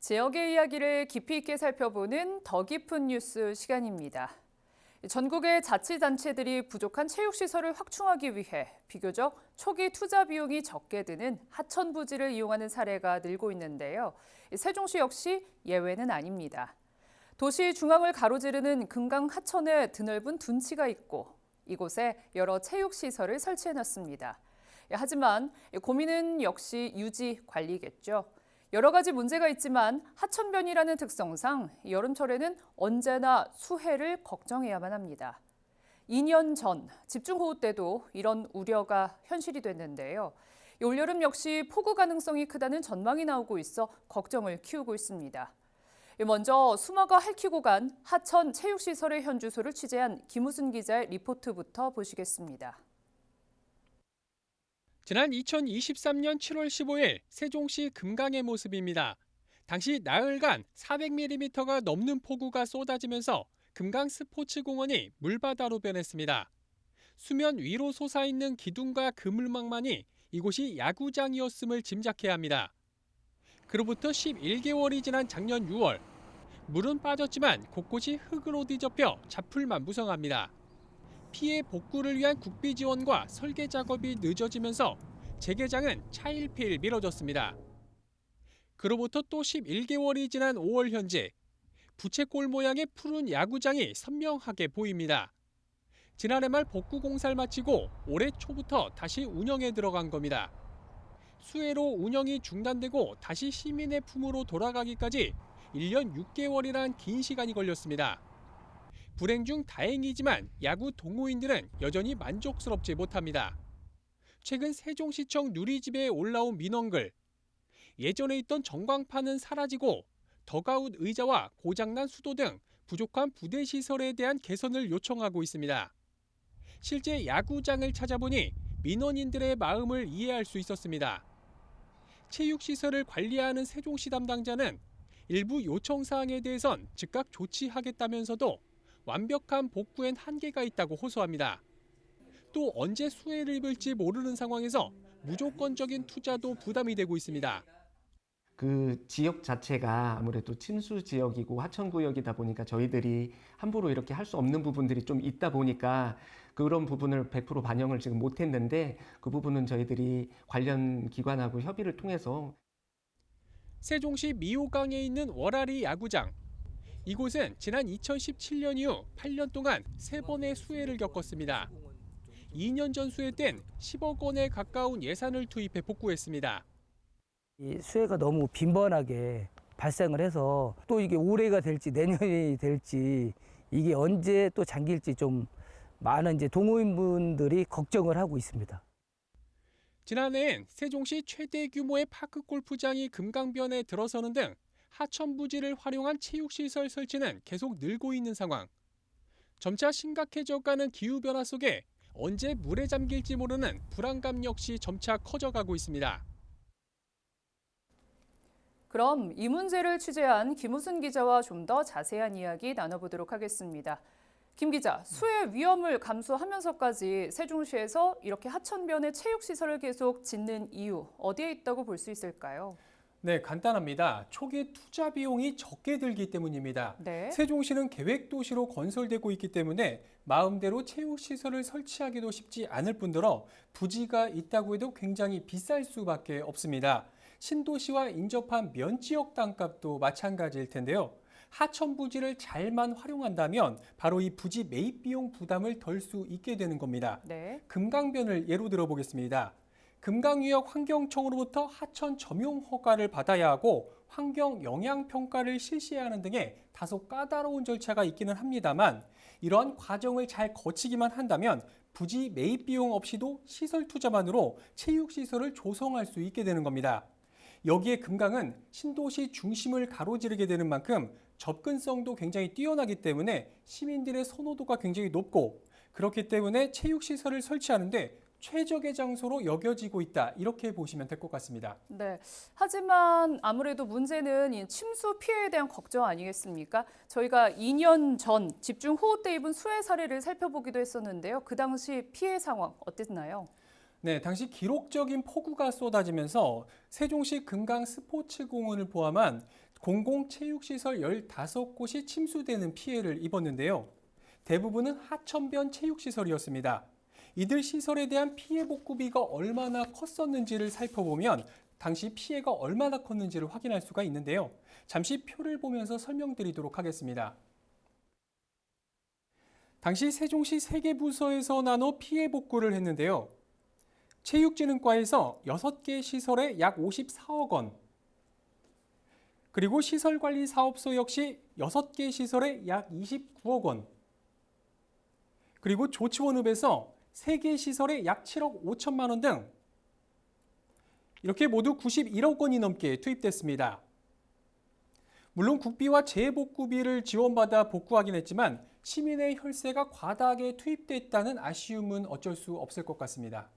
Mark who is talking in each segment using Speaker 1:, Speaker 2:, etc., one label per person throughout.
Speaker 1: 지역의 이야기를 깊이 있게 살펴보는 더 깊은 뉴스 시간입니다. 전국의 자치단체들이 부족한 체육시설을 확충하기 위해 비교적 초기 투자 비용이 적게 드는 하천부지를 이용하는 사례가 늘고 있는데요. 세종시 역시 예외는 아닙니다. 도시 중앙을 가로지르는 금강 하천에 드넓은 둔치가 있고 이곳에 여러 체육시설을 설치해놨습니다. 하지만 고민은 역시 유지 관리겠죠. 여러 가지 문제가 있지만 하천변이라는 특성상 여름철에는 언제나 수해를 걱정해야만 합니다. 2년 전 집중호우 때도 이런 우려가 현실이 됐는데요. 올여름 역시 폭우 가능성이 크다는 전망이 나오고 있어 걱정을 키우고 있습니다. 먼저 수마가 핥히고 간 하천 체육시설의 현주소를 취재한 김우순 기자의 리포트부터 보시겠습니다.
Speaker 2: 지난 2023년 7월 15일 세종시 금강의 모습입니다. 당시 나흘간 400mm가 넘는 폭우가 쏟아지면서 금강 스포츠공원이 물바다로 변했습니다. 수면 위로 솟아있는 기둥과 그물망만이 이곳이 야구장이었음을 짐작해야 합니다. 그로부터 11개월이 지난 작년 6월, 물은 빠졌지만 곳곳이 흙으로 뒤덮여 잡풀만 무성합니다. 피해 복구를 위한 국비 지원과 설계 작업이 늦어지면서 재개장은 차일피일 미뤄졌습니다. 그로부터 또 11개월이 지난 5월 현재, 부채꼴 모양의 푸른 야구장이 선명하게 보입니다. 지난해 말 복구 공사를 마치고 올해 초부터 다시 운영에 들어간 겁니다. 수해로 운영이 중단되고 다시 시민의 품으로 돌아가기까지 1년 6개월이란 긴 시간이 걸렸습니다. 불행 중 다행이지만 야구 동호인들은 여전히 만족스럽지 못합니다. 최근 세종시청 누리집에 올라온 민원글. 예전에 있던 전광판은 사라지고 덕아웃 의자와 고장난 수도 등 부족한 부대 시설에 대한 개선을 요청하고 있습니다. 실제 야구장을 찾아보니 민원인들의 마음을 이해할 수 있었습니다. 체육시설을 관리하는 세종시 담당자는 일부 요청사항에 대해선 즉각 조치하겠다면서도 완벽한 복구엔 한계가 있다고 호소합니다. 또 언제 수해를 입을지 모르는 상황에서 무조건적인 투자도 부담이 되고 있습니다.
Speaker 3: 그 지역 자체가 아무래도 침수 지역이고 하천구역이다 보니까 저희들이 함부로 이렇게 할 수 없는 부분들이 좀 있다 보니까 그런 부분을 100% 반영을 지금 못했는데 그 부분은 저희들이 관련 기관하고 협의를 통해서
Speaker 2: 세종시 미호강에 있는 월아리 야구장. 이곳은 지난 2017년 이후 8년 동안 3번의 수해를 겪었습니다. 2년 전 수해 땐 10억 원에 가까운 예산을 투입해 복구했습니다.
Speaker 4: 이 수해가 너무 빈번하게 발생을 해서 또 이게 올해가 될지 내년이 될지 이게 언제 또 잠길지 좀 많은 이제 동호인분들이 걱정을 하고 있습니다.
Speaker 2: 지난해엔 세종시 최대 규모의 파크 골프장이 금강변에 들어서는 등 하천 부지를 활용한 체육시설 설치는 계속 늘고 있는 상황. 점차 심각해져가는 기후변화 속에 언제 물에 잠길지 모르는 불안감 역시 점차 커져가고 있습니다.
Speaker 1: 그럼 이 문제를 취재한 김우순 기자와 좀 더 자세한 이야기 나눠보도록 하겠습니다. 김 기자, 수해 위험을 감수하면서까지 세종시에서 이렇게 하천변에 체육시설을 계속 짓는 이유 어디에 있다고 볼 수 있을까요?
Speaker 5: 네, 간단합니다. 초기 투자 비용이 적게 들기 때문입니다.
Speaker 1: 네.
Speaker 5: 세종시는 계획도시로 건설되고 있기 때문에 마음대로 체육시설을 설치하기도 쉽지 않을 뿐더러 부지가 있다고 해도 굉장히 비쌀 수밖에 없습니다. 신도시와 인접한 면지역 땅값도 마찬가지일 텐데요. 하천 부지를 잘만 활용한다면 바로 이 부지 매입 비용 부담을 덜 수 있게 되는 겁니다.
Speaker 1: 네.
Speaker 5: 금강변을 예로 들어보겠습니다. 금강유역 환경청으로부터 하천 점용 허가를 받아야 하고 환경 영향 평가를 실시해야 하는 등의 다소 까다로운 절차가 있기는 합니다만 이러한 과정을 잘 거치기만 한다면 부지 매입 비용 없이도 시설 투자만으로 체육시설을 조성할 수 있게 되는 겁니다. 여기에 금강은 신도시 중심을 가로지르게 되는 만큼 접근성도 굉장히 뛰어나기 때문에 시민들의 선호도가 굉장히 높고 그렇기 때문에 체육시설을 설치하는데 최적의 장소로 여겨지고 있다. 이렇게 보시면 될 것 같습니다.
Speaker 1: 네. 하지만 아무래도 문제는 이 침수 피해에 대한 걱정 아니겠습니까? 저희가 2년 전 집중호우 때 입은 수해 사례를 살펴보기도 했었는데요. 그 당시 피해 상황 어땠나요?
Speaker 5: 네, 당시 기록적인 폭우가 쏟아지면서 세종시 금강 스포츠공원을 포함한 공공체육시설 15곳이 침수되는 피해를 입었는데요. 대부분은 하천변 체육시설이었습니다. 이들 시설에 대한 피해 복구비가 얼마나 컸었는지를 살펴보면 당시 피해가 얼마나 컸는지를 확인할 수가 있는데요. 잠시 표를 보면서 설명드리도록 하겠습니다. 당시 세종시 3개 부서에서 나눠 피해 복구를 했는데요. 체육진흥과에서 6개 시설에 약 54억 원, 그리고 시설관리사업소 역시 6개 시설에 약 29억 원, 그리고 조치원읍에서 3개 시설에 약 7억 5천만 원 등 이렇게 모두 91억 원이 넘게 투입됐습니다. 물론 국비와 재복구비를 지원받아 복구하긴 했지만 시민의 혈세가 과다하게 투입됐다는 아쉬움은 어쩔 수 없을 것 같습니다.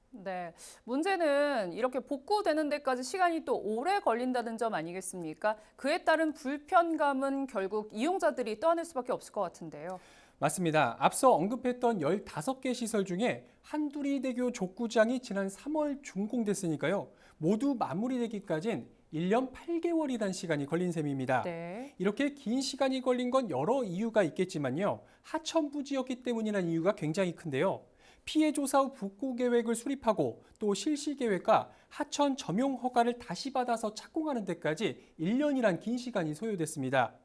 Speaker 1: 네, 문제는 이렇게 복구되는 데까지 시간이 또 오래 걸린다는 점 아니겠습니까? 그에 따른 불편감은 결국 이용자들이 떠안을 수밖에 없을 것 같은데요.
Speaker 5: 맞습니다. 앞서 언급했던 15개 시설 중에 한두리대교 족구장이 지난 3월 준공됐으니까요. 모두 마무리되기까지는 1년 8개월이란 시간이 걸린 셈입니다.
Speaker 1: 네.
Speaker 5: 이렇게 긴 시간이 걸린 건 여러 이유가 있겠지만요. 하천 부지였기 때문이라는 이유가 굉장히 큰데요. 피해 조사 후 복구 계획을 수립하고 또 실시 계획과 하천 점용 허가를 다시 받아서 착공하는 데까지 1년이란 긴 시간이 소요됐습니다.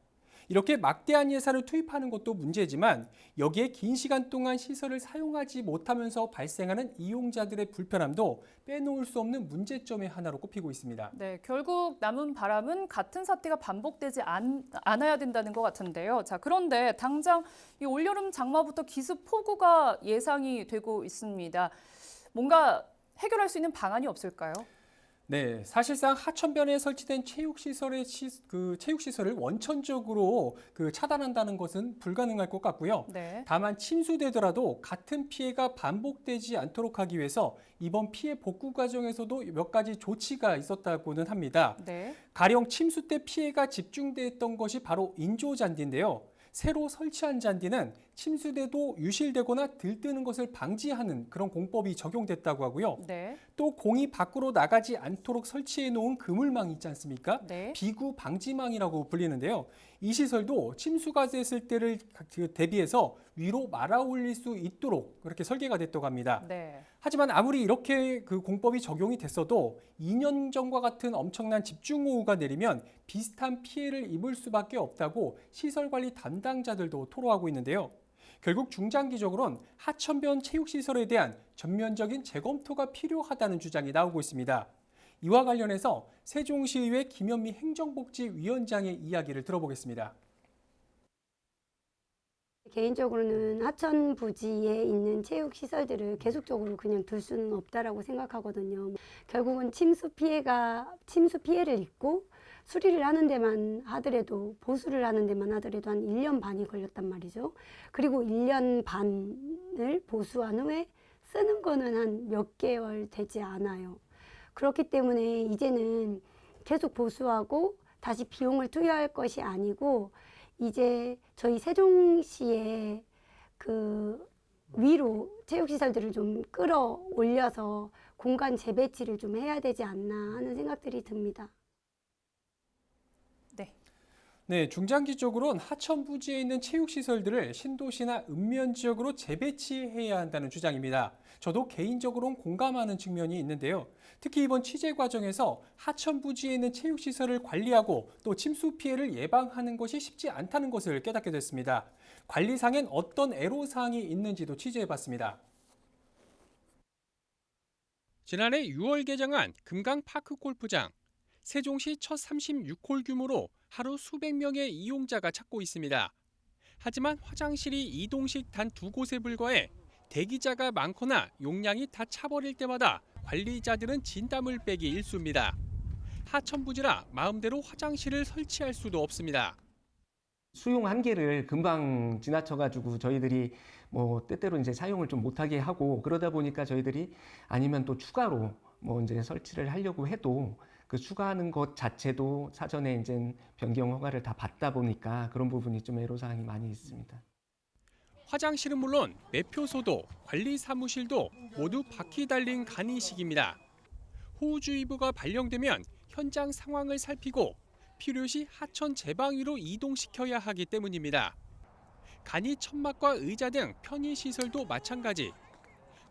Speaker 5: 이렇게 막대한 예산을 투입하는 것도 문제지만 여기에 긴 시간 동안 시설을 사용하지 못하면서 발생하는 이용자들의 불편함도 빼놓을 수 없는 문제점의 하나로 꼽히고 있습니다.
Speaker 1: 네, 결국 남은 바람은 같은 사태가 반복되지 않아야 된다는 것 같은데요. 자, 그런데 당장 이 올여름 장마부터 기습 폭우가 예상이 되고 있습니다. 뭔가 해결할 수 있는 방안이 없을까요?
Speaker 5: 네, 사실상 하천변에 설치된 체육시설을 원천적으로 차단한다는 것은 불가능할 것 같고요.
Speaker 1: 네.
Speaker 5: 다만 침수되더라도 같은 피해가 반복되지 않도록 하기 위해서 이번 피해 복구 과정에서도 몇 가지 조치가 있었다고는 합니다.
Speaker 1: 네.
Speaker 5: 가령 침수 때 피해가 집중됐던 것이 바로 인조잔디인데요. 새로 설치한 잔디는 침수돼도 유실되거나 들뜨는 것을 방지하는 그런 공법이 적용됐다고 하고요.
Speaker 1: 네.
Speaker 5: 또 공이 밖으로 나가지 않도록 설치해 놓은 그물망이 있지 않습니까?
Speaker 1: 네.
Speaker 5: 비구 방지망이라고 불리는데요. 이 시설도 침수가 됐을 때를 대비해서 위로 말아 올릴 수 있도록 그렇게 설계가 됐다고 합니다.
Speaker 1: 네.
Speaker 5: 하지만 아무리 이렇게 공법이 적용이 됐어도 2년 전과 같은 엄청난 집중호우가 내리면 비슷한 피해를 입을 수밖에 없다고 시설관리 담당자들도 토로하고 있는데요. 결국 중장기적으로는 하천변 체육시설에 대한 전면적인 재검토가 필요하다는 주장이 나오고 있습니다. 이와 관련해서 세종시의회 김현미 행정복지위원장의 이야기를 들어보겠습니다.
Speaker 6: 개인적으로는 하천 부지에 있는 체육 시설들을 계속적으로 그냥 둘 수는 없다라고 생각하거든요. 결국은 침수 피해를 입고 수리를 하는 데만 하더라도 보수를 하는 데만 하더라도 한 1년 반이 걸렸단 말이죠. 그리고 1년 반을 보수한 후에 쓰는 거는 한 몇 개월 되지 않아요. 그렇기 때문에 이제는 계속 보수하고 다시 비용을 투여할 것이 아니고 이제 저희 세종시에 위로 체육시설들을 좀 끌어올려서 공간 재배치를 좀 해야 되지 않나 하는 생각들이 듭니다.
Speaker 5: 네, 중장기적으로는 하천 부지에 있는 체육시설들을 신도시나 읍면 지역으로 재배치해야 한다는 주장입니다. 저도 개인적으로는 공감하는 측면이 있는데요. 특히 이번 취재 과정에서 하천 부지에 있는 체육시설을 관리하고 또 침수 피해를 예방하는 것이 쉽지 않다는 것을 깨닫게 됐습니다. 관리상엔 어떤 애로사항이 있는지도 취재해봤습니다.
Speaker 2: 지난해 6월 개장한 금강파크 골프장. 세종시 첫 36홀 규모로 하루 수백 명의 이용자가 찾고 있습니다. 하지만 화장실이 이동식 단 2곳에 불과해 대기자가 많거나 용량이 다 차버릴 때마다 관리자들은 진땀을 빼기 일쑤입니다. 하천부지라 마음대로 화장실을 설치할 수도 없습니다.
Speaker 3: 수용 한계를 금방 지나쳐가지고 저희들이 때때로 이제 사용을 좀 못하게 하고 그러다 보니까 저희들이 아니면 또 추가로 이제 설치를 하려고 해도 그 추가하는 것 자체도 사전에 이제 변경 허가를 다 받다 보니까 그런 부분이 좀 애로사항이 많이 있습니다.
Speaker 2: 화장실은 물론 매표소도 관리사무실도 모두 바퀴 달린 간이식입니다. 호우주의보가 발령되면 현장 상황을 살피고 필요시 하천 제방위로 이동시켜야 하기 때문입니다. 간이 천막과 의자 등 편의시설도 마찬가지.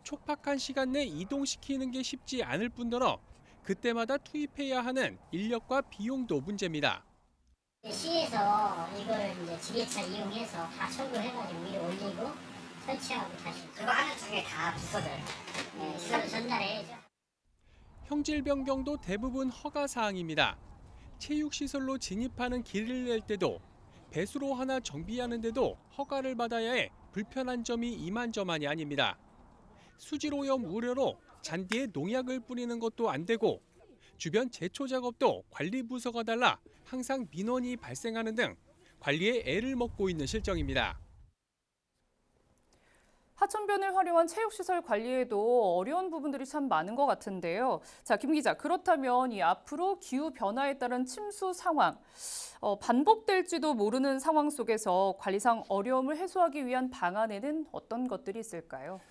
Speaker 2: 촉박한 시간 내 이동시키는 게 쉽지 않을 뿐더러 그때마다 투입해야 하는 인력과 비용도 문제입니다.
Speaker 7: 시에서 이거를 이제 지게차 이용해서 다 철거해가지고 위로 올리고 설치하고 다시 그거 하는 중에 다 비싸져요. 네, 시설 전달해야죠.
Speaker 2: 형질 변경도 대부분 허가 사항입니다. 체육시설로 진입하는 길을 낼 때도 배수로 하나 정비하는데도 허가를 받아야 해 불편한 점이 이만저만이 아닙니다. 수질오염 우려로 잔디에 농약을 뿌리는 것도 안 되고 주변 제초 작업도 관리 부서가 달라 항상 민원이 발생하는 등 관리에 애를 먹고 있는 실정입니다.
Speaker 1: 하천변을 활용한 체육시설 관리에도 어려운 부분들이 참 많은 것 같은데요. 자, 김 기자, 그렇다면 이 앞으로 기후 변화에 따른 침수 상황, 반복될지도 모르는 상황 속에서 관리상 어려움을 해소하기 위한 방안에는 어떤 것들이 있을까요?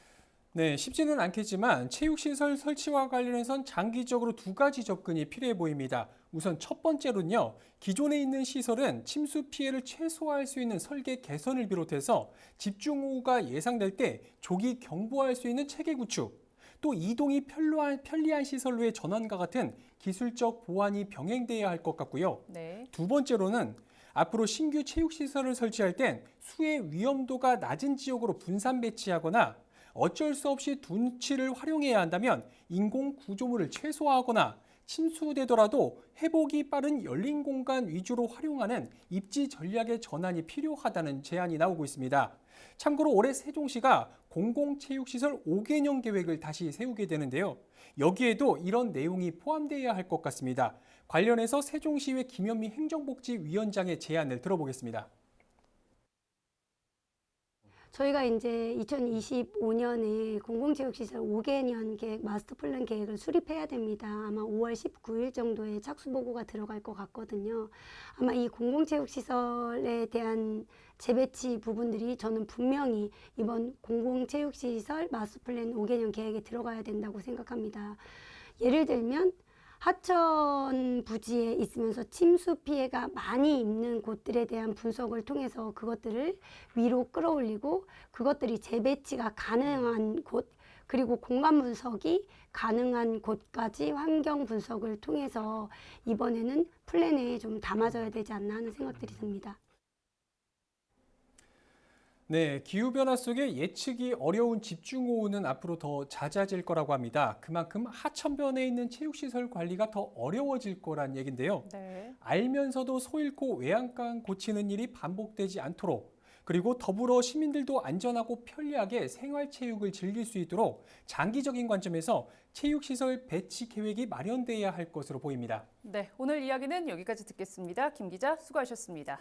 Speaker 5: 네, 쉽지는 않겠지만 체육시설 설치와 관련해선 장기적으로 두 가지 접근이 필요해 보입니다. 우선 첫 번째로는요, 기존에 있는 시설은 침수 피해를 최소화할 수 있는 설계 개선을 비롯해서 집중호우가 예상될 때 조기 경보할 수 있는 체계 구축, 또 이동이 편리한 시설로의 전환과 같은 기술적 보완이 병행돼야 할 것 같고요.
Speaker 1: 네.
Speaker 5: 두 번째로는 앞으로 신규 체육시설을 설치할 땐 수해 위험도가 낮은 지역으로 분산 배치하거나 어쩔 수 없이 둔치를 활용해야 한다면 인공 구조물을 최소화하거나 침수되더라도 회복이 빠른 열린 공간 위주로 활용하는 입지 전략의 전환이 필요하다는 제안이 나오고 있습니다. 참고로 올해 세종시가 공공체육시설 5개년 계획을 다시 세우게 되는데요. 여기에도 이런 내용이 포함되어야 할 것 같습니다. 관련해서 세종시의 김현미 행정복지위원장의 제안을 들어보겠습니다.
Speaker 6: 저희가 이제 2025년에 공공체육시설 5개년 계획 마스터 플랜 계획을 수립해야 됩니다. 아마 5월 19일 정도에 착수 보고가 들어갈 것 같거든요. 아마 이 공공체육시설에 대한 재배치 부분들이 저는 분명히 이번 공공체육시설 마스터 플랜 5개년 계획에 들어가야 된다고 생각합니다. 예를 들면 하천 부지에 있으면서 침수 피해가 많이 있는 곳들에 대한 분석을 통해서 그것들을 위로 끌어올리고 그것들이 재배치가 가능한 곳 그리고 공간 분석이 가능한 곳까지 환경 분석을 통해서 이번에는 플랜에 좀 담아져야 되지 않나 하는 생각들이 듭니다.
Speaker 5: 네, 기후변화 속에 예측이 어려운 집중호우는 앞으로 더 잦아질 거라고 합니다. 그만큼 하천변에 있는 체육시설 관리가 더 어려워질 거란 얘긴데요.
Speaker 1: 네.
Speaker 5: 알면서도 소 잃고 외양간 고치는 일이 반복되지 않도록 그리고 더불어 시민들도 안전하고 편리하게 생활체육을 즐길 수 있도록 장기적인 관점에서 체육시설 배치 계획이 마련돼야 할 것으로 보입니다.
Speaker 1: 네, 오늘 이야기는 여기까지 듣겠습니다. 김 기자, 수고하셨습니다.